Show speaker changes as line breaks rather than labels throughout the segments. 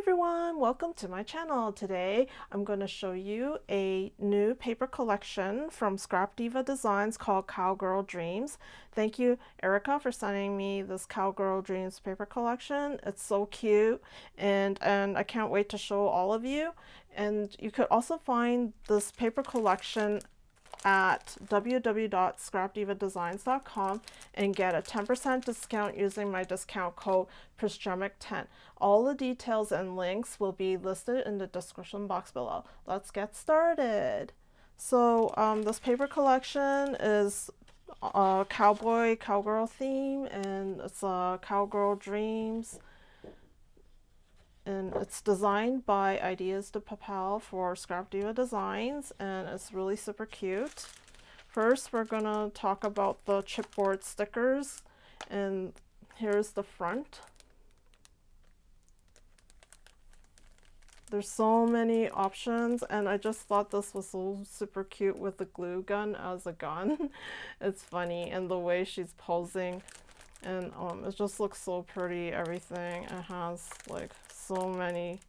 everyone, welcome to my channel. Today I'm going to show you a new paper collection from Scrap Diva Designs called Cowgirl Dreams. Thank you, Erica, for sending me this Cowgirl Dreams paper collection. It's so cute and I can't wait to show all of you. And you could also find this paper collection at www.scrapdivadesignsdesignteam and get a 10% discount using my discount code prisgemicinc. All the details and links will be listed in the description box below. Let's get started. So this paper collection is a cowgirl theme, and it's a Cowgirl Dreams. And it's designed by Ideas de Papel for Scrap Diva Designs, and it's really super cute. First, we're gonna talk about the chipboard stickers, and here's the front. There's so many options, and I just thought this was so super cute with the glue gun as a gun. It's funny, and the way she's posing, and it just looks so pretty. Everything, it has like so many,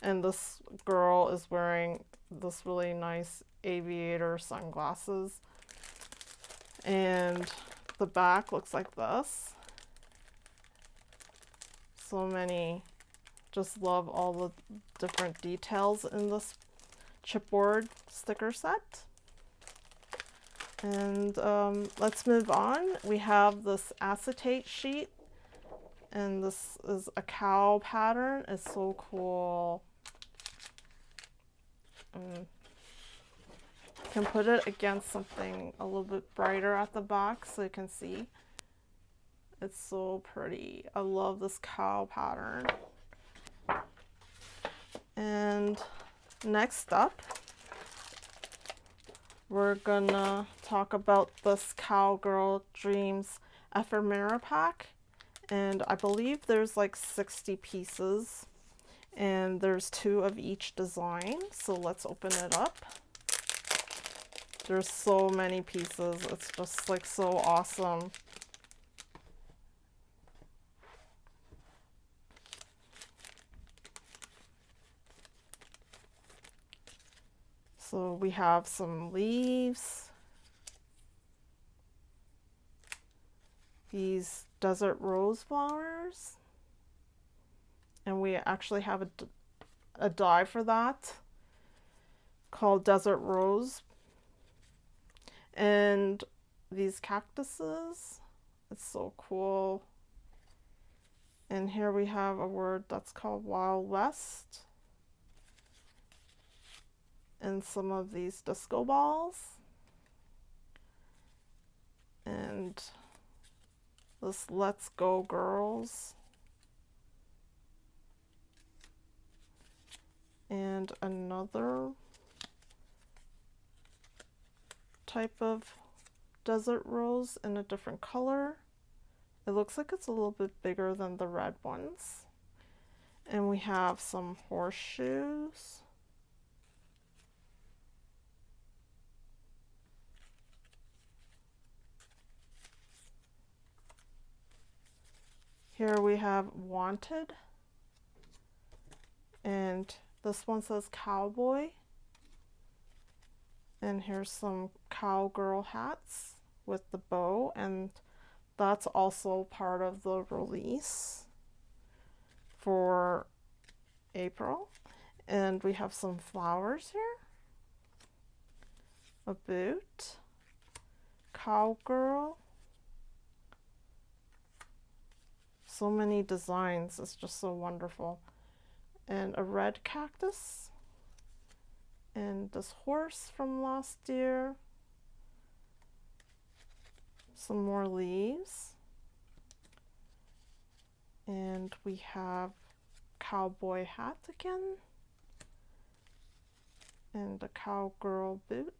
and this girl is wearing this really nice aviator sunglasses, and the back looks like this. So many. Just love all the different details in this chipboard sticker set. And let's move on. We have this acetate sheet, and this is a cow pattern. It's so cool. You can put it against something a little bit brighter at the back so you can see. It's so pretty. I love this cow pattern. And next up, we're gonna talk about this Cowgirl Dreams Ephemera pack. And I believe there's like 60 pieces, and there's 2 of each design. So let's open it up. There's so many pieces. It's just like so awesome. So we have some leaves, these desert rose flowers, and we actually have a die for that called Desert Rose, and these cactuses. It's so cool. And here we have a word that's called Wild West, and some of these disco balls, and this Let's Go Girls, and another type of desert rose in a different color. It looks like it's a little bit bigger than the red ones. And we have some horseshoes. Here we have Wanted, and this one says Cowboy, and here's some cowgirl hats with the bow, and that's also part of the release for April. And we have some flowers here, a boot, cowgirl. So many designs. It's just so wonderful. And a red cactus, and this horse from last year, some more leaves, and we have cowboy hat again, and a cowgirl boot,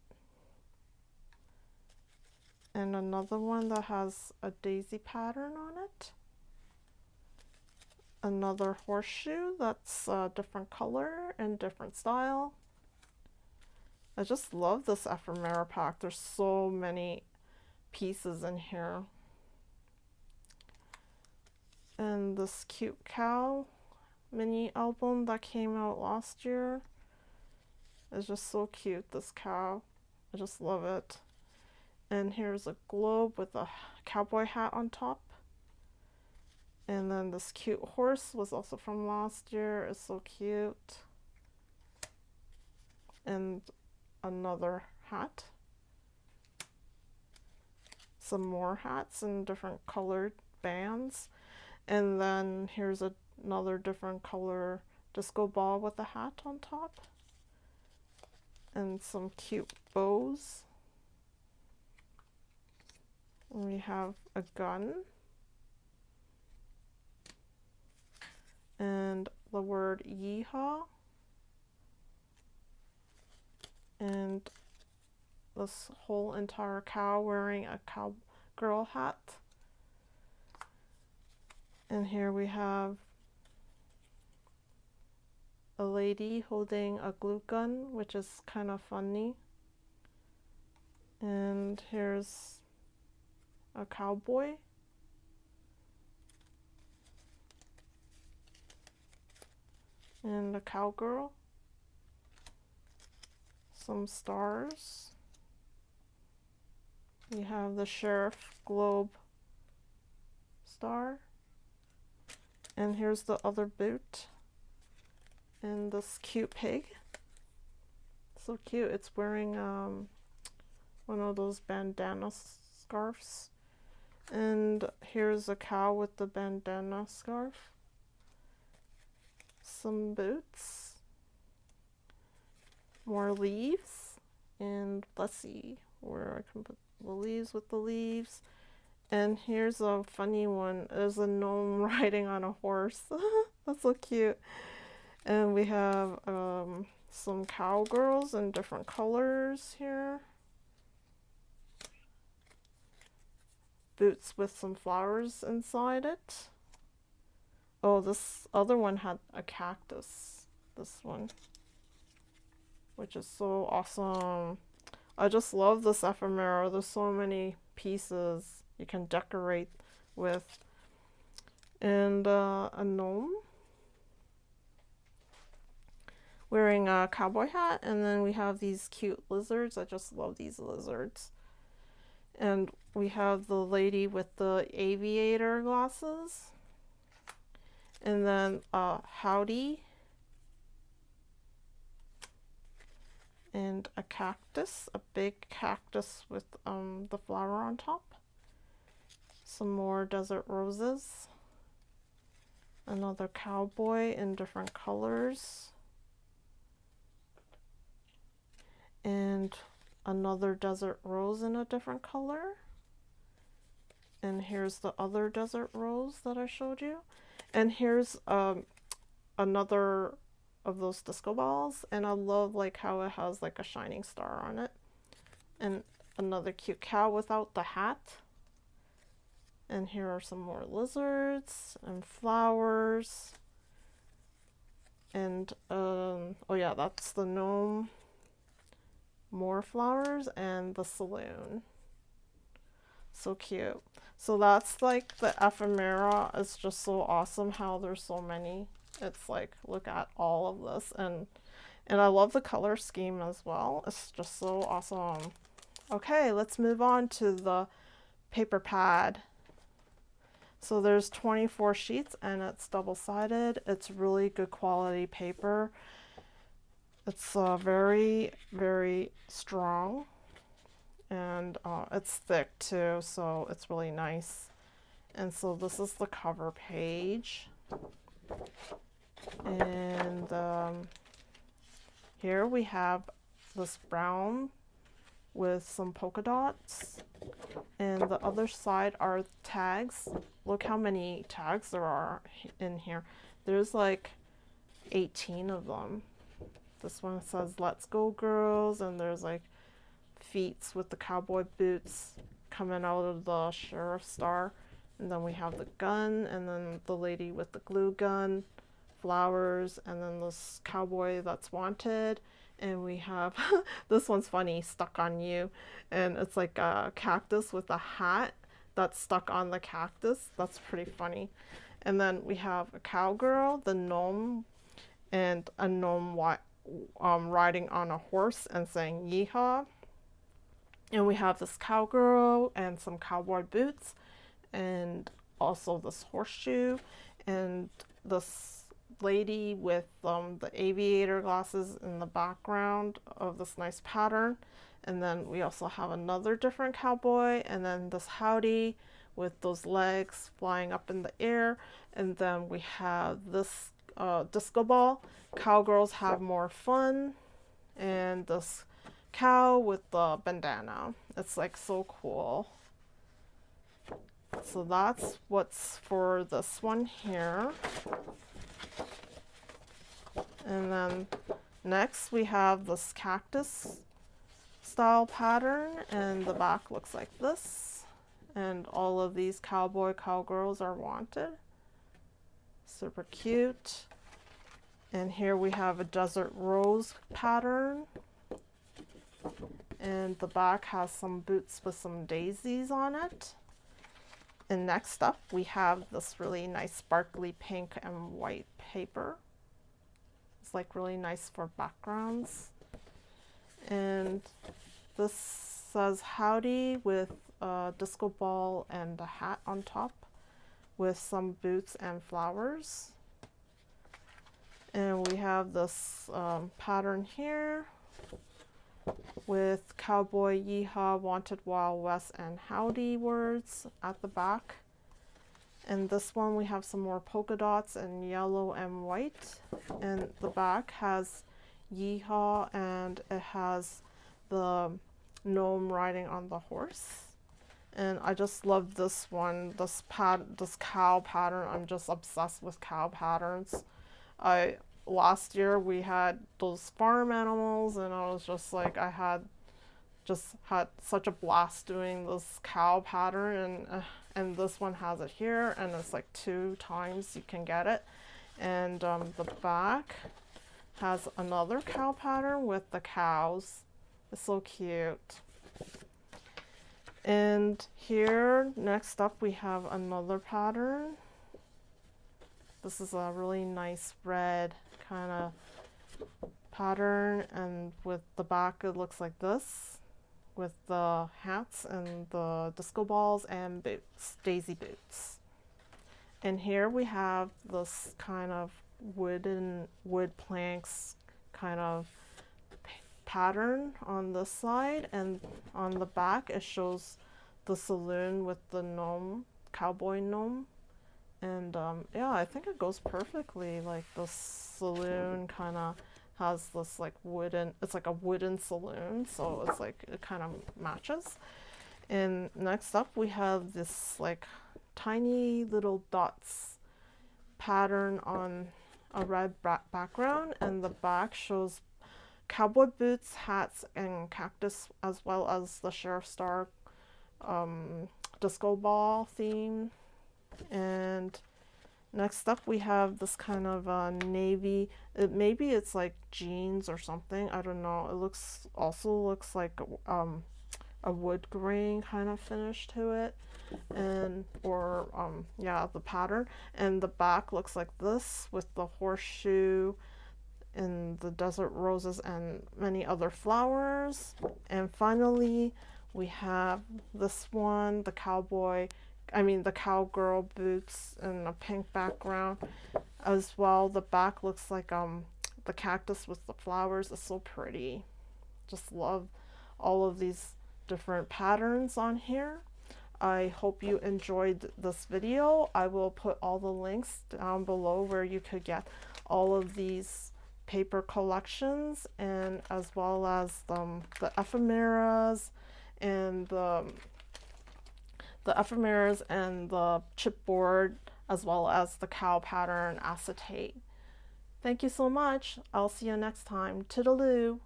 and another one that has a daisy pattern on it. Another horseshoe that's a different color and different style. I just love this ephemera pack. There's so many pieces in here. And this cute cow mini album that came out last year. It's just so cute, this cow. I just love it. And here's a globe with a cowboy hat on top. And then this cute horse was also from last year. It's so cute. And another hat. Some more hats in different colored bands. And then here's another different color disco ball with a hat on top. And some cute bows. We have a gun. And the word yeehaw. And this whole entire cow wearing a cowgirl hat. And here we have a lady holding a glue gun, which is kind of funny. And here's a cowboy. And a cowgirl. Some stars. We have the sheriff globe star. And here's the other boot. And this cute pig. So cute. It's wearing one of those bandana scarves. And here's a cow with the bandana scarf. Some boots. More leaves. And let's see where I can put the leaves with the leaves. And here's a funny one. There's a gnome riding on a horse. That's so cute. And we have some cowgirls in different colors here. Boots with some flowers inside it. Oh, this other one had a cactus. This one. Which is so awesome. I just love this ephemera. There's so many pieces you can decorate with. And a gnome wearing a cowboy hat. And then we have these cute lizards. I just love these lizards. And we have the lady with the aviator glasses. And then howdy. And a cactus, a big cactus with the flower on top. Some more desert roses. Another cowboy in different colors. And another desert rose in a different color. And here's the other desert rose that I showed you. And here's another of those disco balls, and I love like how it has like a shining star on it. And another cute cow without the hat. And here are some more lizards and flowers. And oh yeah, that's the gnome. More flowers and the saloon. So cute. So that's like the ephemera. It's just so awesome how there's so many. It's like, look at all of this, and I love the color scheme as well. It's just so awesome. Okay, let's move on to the paper pad. So there's 24 sheets and it's double-sided. It's really good quality paper. It's very, very strong, and it's thick too, so it's really nice. And so this is the cover page. And here we have this brown with some polka dots, and the other side are tags. Look how many tags there are in here. There's like 18 of them. This one says "Let's Go Girls," and there's like feet with the cowboy boots coming out of the sheriff star. And then we have the gun, and then the lady with the glue gun, flowers, and then this cowboy that's wanted. And we have this one's funny, "Stuck on You," and it's like a cactus with a hat that's stuck on the cactus. That's pretty funny. And then we have a cowgirl, the gnome, and a gnome riding on a horse and saying yeehaw. And we have this cowgirl and some cowboy boots, and also this horseshoe, and this lady with the aviator glasses in the background of this nice pattern. And then we also have another different cowboy, and then this howdy with those legs flying up in the air. And then we have this disco ball, cowgirls have more fun, and this cow with the bandana. It's like so cool. So that's what's for this one here. And then next we have this cactus style pattern, and the back looks like this. And all of these cowgirls are wanted. Super cute. And here we have a desert rose pattern. And the back has some boots with some daisies on it. And next up we have this really nice sparkly pink and white paper. It's like really nice for backgrounds. And this says howdy with a disco ball and a hat on top with some boots and flowers. And we have this pattern here with cowboy, yeehaw, wanted, wild west, and howdy words at the back. And this one we have some more polka dots and yellow and white. And the back has yeehaw, and it has the gnome riding on the horse. And I just love this one, this cow pattern. I'm just obsessed with cow patterns. Last year we had those farm animals, and I was just like, I had such a blast doing this cow pattern, and this one has it here, and it's like 2 times you can get it. And the back has another cow pattern with the cows. It's so cute. And here next up we have another pattern. This is a really nice red kind of pattern, and with the back it looks like this, with the hats and the disco balls and boots, daisy boots. And here we have this kind of wood planks kind of pattern on this side, and on the back it shows the saloon with the gnome, cowboy gnome. And yeah, I think it goes perfectly. Like the saloon kind of has this like wooden, it's like a wooden saloon, so it's like it kind of matches. And next up we have this like tiny little dots pattern on a red background, and the back shows cowboy boots, hats, and cactus, as well as the Sheriff Star disco ball theme. And next up we have this kind of navy, maybe it's like jeans or something, I don't know. It also looks like a wood grain kind of finish to it, and yeah, the pattern. And the back looks like this with the horseshoe and the desert roses and many other flowers. And finally we have this one, the cowgirl boots in a pink background as well. The back looks like the cactus with the flowers. Is so pretty. Just love all of these different patterns on here. I hope you enjoyed this video. I will put all the links down below where you could get all of these paper collections, and as well as the ephemeras and the chipboard, as well as the cow pattern acetate. Thank you so much. I'll see you next time. Toodaloo.